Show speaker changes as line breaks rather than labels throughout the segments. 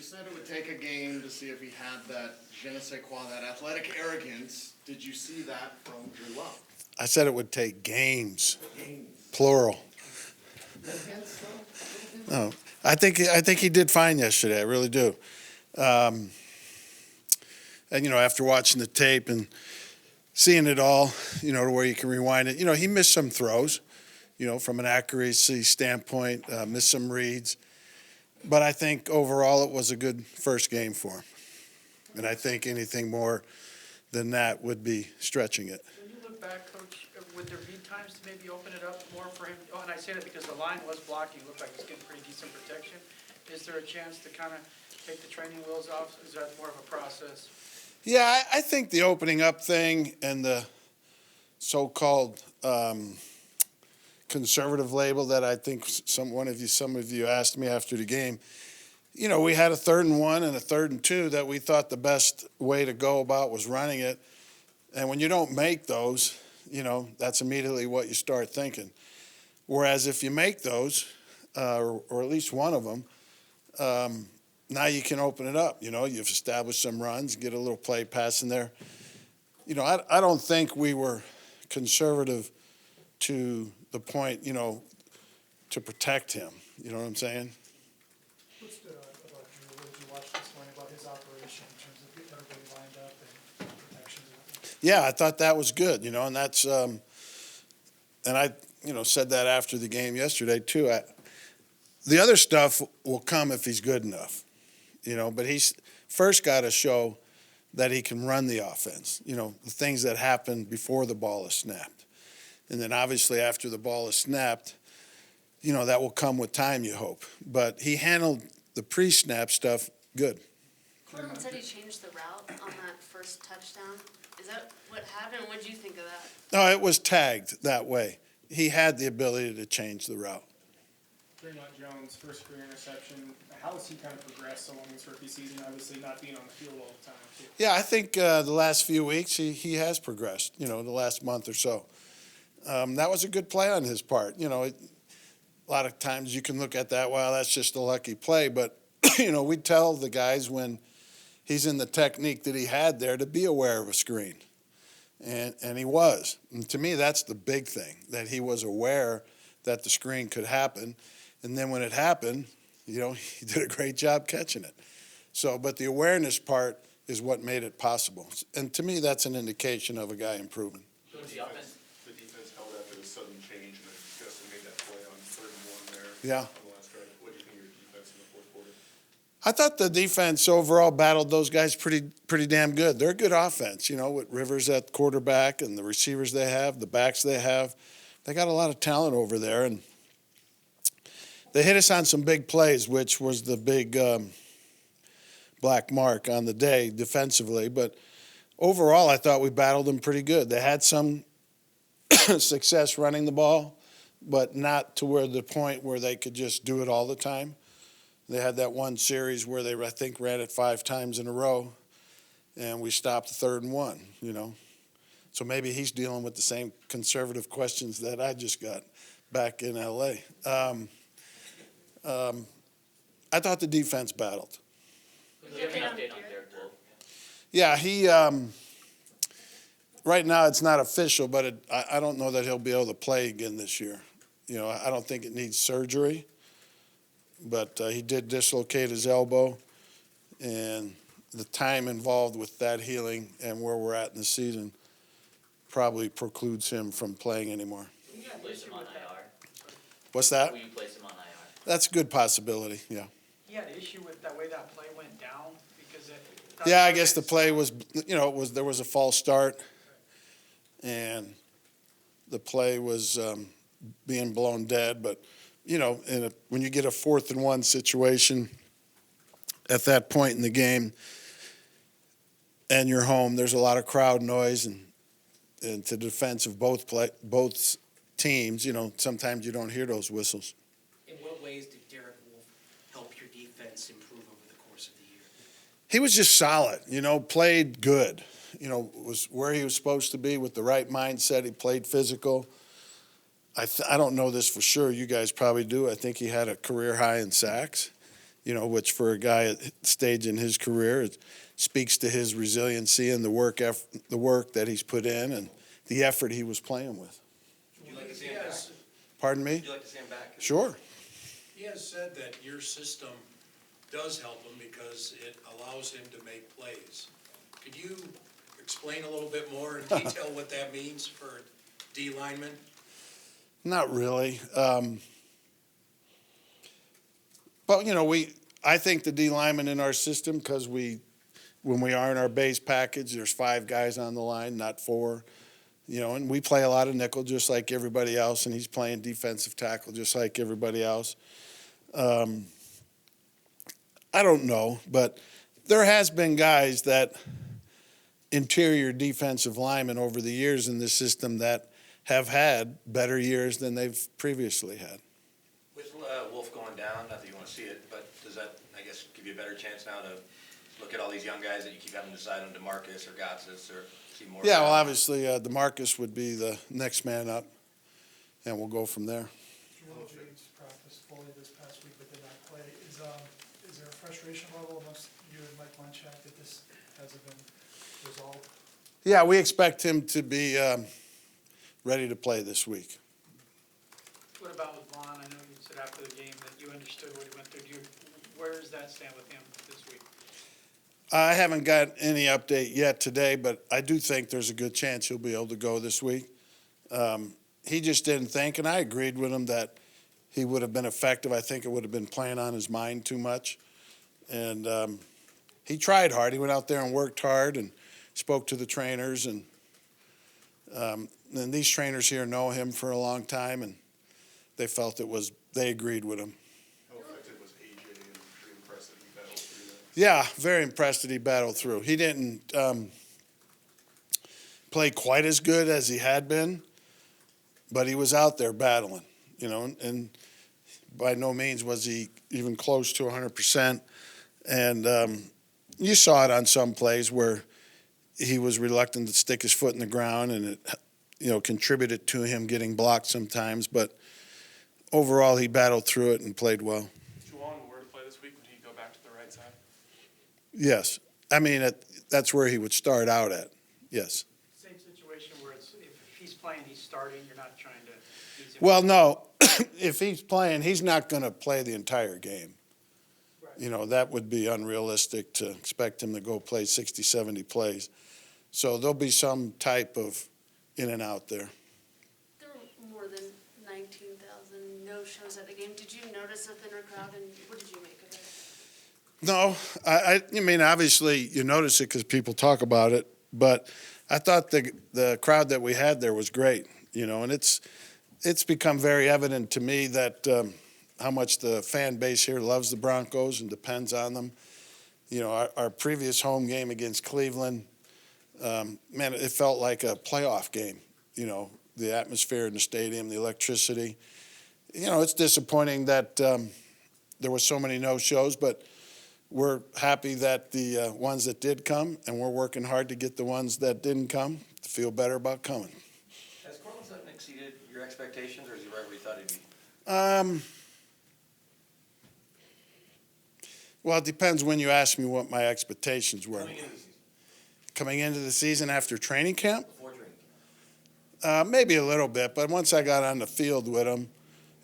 said it would take a game to see if he had that je ne sais quoi, that athletic arrogance. Did you see that from Drew Lock?
I said it would take games, plural. No, I think he did fine yesterday. I really do. And after watching the tape and seeing it all, to where you can rewind it, he missed some throws, from an accuracy standpoint, missed some reads. But I think overall it was a good first game for him. And I think anything more than that would be stretching it.
When you look back, Coach, would there be times to maybe open it up more for him? Oh, and I say that because the line was blocking. It looked like he's getting pretty decent protection. Is there a chance to kind of take the training wheels off? Is that more of a process?
Yeah, I think the opening up thing and the so-called conservative label that I think some of you asked me after the game. We had a 3rd and 1 and a 3rd and 2 that we thought the best way to go about was running it. And when you don't make those, that's immediately what you start thinking. Whereas if you make those, or at least one of them, now you can open it up. You've established some runs, get a little play pass in there. I don't think we were conservative to the point, to protect him. You know what I'm saying?
What's about Drew? What did you watch this morning about his operation in terms of getting everybody lined up and protection?
Yeah, I thought that was good, and that's and I, said that after the game yesterday too. The other stuff will come if he's good enough, but he's first got to show that he can run the offense, the things that happen before the ball is snapped. And then obviously after the ball is snapped, that will come with time, you hope. But he handled the pre-snap stuff good.
Courtland said he changed the route on that first touchdown. Is that what happened? What did you think of that?
No, it was tagged that way. He had the ability to change the route.
Draymond Jones, first career interception. How has he kind of progressed along this rookie season, obviously not being on the field all the time, too?
Yeah, I think the last few weeks he has progressed, the last month or so. That was a good play on his part. A lot of times you can look at that, well, that's just a lucky play. But, we tell the guys when he's in the technique that he had there to be aware of a screen. And he was. And to me, that's the big thing, that he was aware that the screen could happen. And then when it happened, he did a great job catching it. So, but the awareness part is what made it possible. And to me, that's an indication of a guy improving.
The defense held after the sudden change, and Justin made that play on 3rd and 1 there.
Yeah.
On the last drive. What do you think of your defense in the fourth quarter?
I thought the defense overall battled those guys pretty damn good. They're a good offense, with Rivers at quarterback and the receivers they have, the backs they have. They got a lot of talent over there, and they hit us on some big plays, which was the big black mark on the day defensively. But overall, I thought we battled them pretty good. They had some success running the ball, but not to the point where they could just do it all the time. They had that one series where they, I think, ran it 5 times in a row, and we stopped the 3rd and 1, So maybe he's dealing with the same conservative questions that I just got back in L.A. I thought the defense battled. Yeah, he right now it's not official, but I don't know that he'll be able to play again this year. I don't think it needs surgery, but he did dislocate his elbow, and the time involved with that healing and where we're at in the season probably precludes him from playing anymore.
Will you place him on IR?
What's that?
Will you place him on IR?
That's a good possibility, yeah.
He had an issue with the way that play went down because
Yeah, I guess the play was, there was a false start, and the play was being blown dead. But, when you get a 4th and 1 situation at that point in the game and you're home, there's a lot of crowd noise, and to the defense of both teams, sometimes you don't hear those whistles.
In what ways did Derek Wolfe help your defense improve over the course of the year?
He was just solid, played good, was where he was supposed to be with the right mindset. He played physical. I don't know this for sure. You guys probably do. I think he had a career high in sacks. which for a guy at the stage in his career, it speaks to his resiliency and the work that he's put in and the effort he was playing with.
Would you like to see him back?
Pardon me?
Would you like to see him back?
Sure.
He has said that your system does help him because it allows him to make plays. Could you explain a little bit more in detail what that means for D linemen?
Not really. But, I think the D linemen in our system, because when we are in our base package, there's 5 guys on the line, not 4. And we play a lot of nickel just like everybody else, and he's playing defensive tackle just like everybody else. I don't know, but there has been guys that interior defensive linemen over the years in this system that have had better years than they've previously had.
With Wolf going down, not that you want to see it, but does that, I guess, give you a better chance now to look at all these young guys that you keep having to decide on, DeMarcus or Gotsis, or see more?
Yeah, well, obviously, DeMarcus would be the next man up, and we'll go from there.
Joel James practiced fully this past week but did not play. Is there a frustration level amongst you and Mike Munchak that this hasn't been resolved?
Yeah, we expect him to be ready to play this week.
What about with Vaughn? I know you said after the game that you understood what he went through. Where does that stand with him this week?
I haven't got any update yet today, but I do think there's a good chance he'll be able to go this week. He just didn't think, and I agreed with him that he would have been effective. I think it would have been playing on his mind too much. And he tried hard. He went out there and worked hard and spoke to the trainers. And these trainers here know him for a long time, and they felt they agreed with him.
How effective was AJ, and pretty impressed that he battled through that?
Yeah, very impressed that he battled through. He didn't play quite as good as he had been, but he was out there battling, and by no means was he even close to 100%. And you saw it on some plays where he was reluctant to stick his foot in the ground, and it, contributed to him getting blocked sometimes. But overall, he battled through it and played well.
Juwan were to play this week, would he go back to the right side?
Yes. I mean, that's where he would start out at. Yes.
Same situation where if he's playing, he's starting, you're not trying to ease him.
Well, no. If he's playing, he's not going to play the entire game.
Right.
That would be unrealistic to expect him to go play 60, 70 plays. So there'll be some type of in and out there.
There were more than 19,000 no-shows at the game. Did you notice a thinner crowd, and what did you make of it?
No, I mean, obviously you notice it because people talk about it, but I thought the crowd that we had there was great, and it's become very evident to me that how much the fan base here loves the Broncos and depends on them. Our previous home game against Cleveland, man, it felt like a playoff game. The atmosphere in the stadium, the electricity. It's disappointing that there were so many no-shows, but we're happy that the ones that did come, and we're working hard to get the ones that didn't come to feel better about coming.
Has Courtland Sutton exceeded your expectations, or is he right where you thought he'd be?
Well, it depends when you ask me what my expectations were.
Coming into the season,
Coming into the season after training camp?
before training camp?
Maybe a little bit, but once I got on the field with him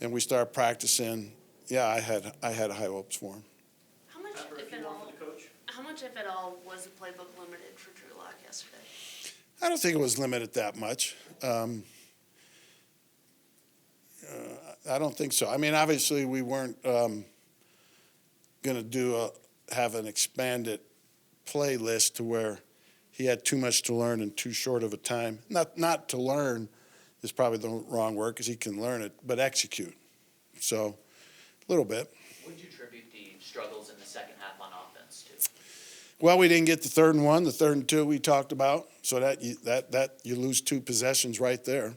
and we started practicing, yeah, I had high hopes for him.
How much, if at all, was the playbook limited for Drew Lock yesterday?
I don't think it was limited that much. I don't think so. I mean, obviously, we weren't going to have an expanded play list to where he had too much to learn in too short of a time. Not to learn is probably the wrong word because he can learn it, but execute. So, a little bit.
What did you attribute the struggles in the second half on offense to?
Well, we didn't get the 3rd and 1, the 3rd and 2 we talked about. So that you lose 2 possessions right there.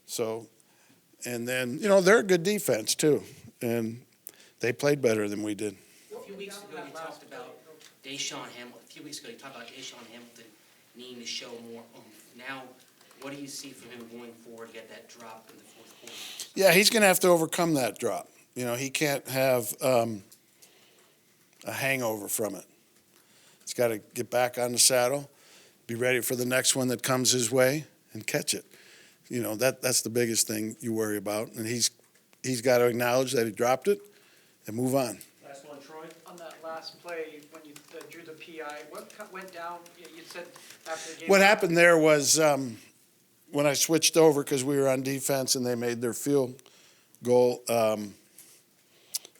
So, and then they're a good defense too, and they played better than we did.
A few weeks ago, you talked about Deshaun Hamilton needing to show more. Now, what do you see from him going forward to get that drop in the fourth quarter?
Yeah, he's going to have to overcome that drop. He can't have a hangover from it. He's got to get back on the saddle, be ready for the next one that comes his way, and catch it. You know, that's the biggest thing you worry about. And he's got to acknowledge that he dropped it and move on.
Last one, Troy. On that last play, when you drew the PI, what went down? You said after the game.
What happened there was when I switched over, because we were on defense and they made their field goal,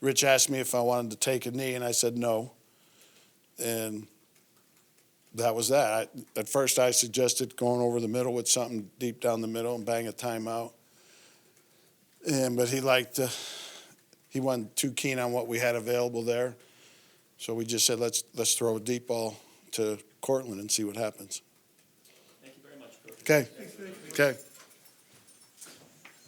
Rich asked me if I wanted to take a knee, and I said no. And that was that. At first, I suggested going over the middle with something deep down the middle and bang a timeout. But he wasn't too keen on what we had available there. So we just said, let's throw a deep ball to Courtland and see what happens.
Thank you very much, Coach.
Okay. Okay.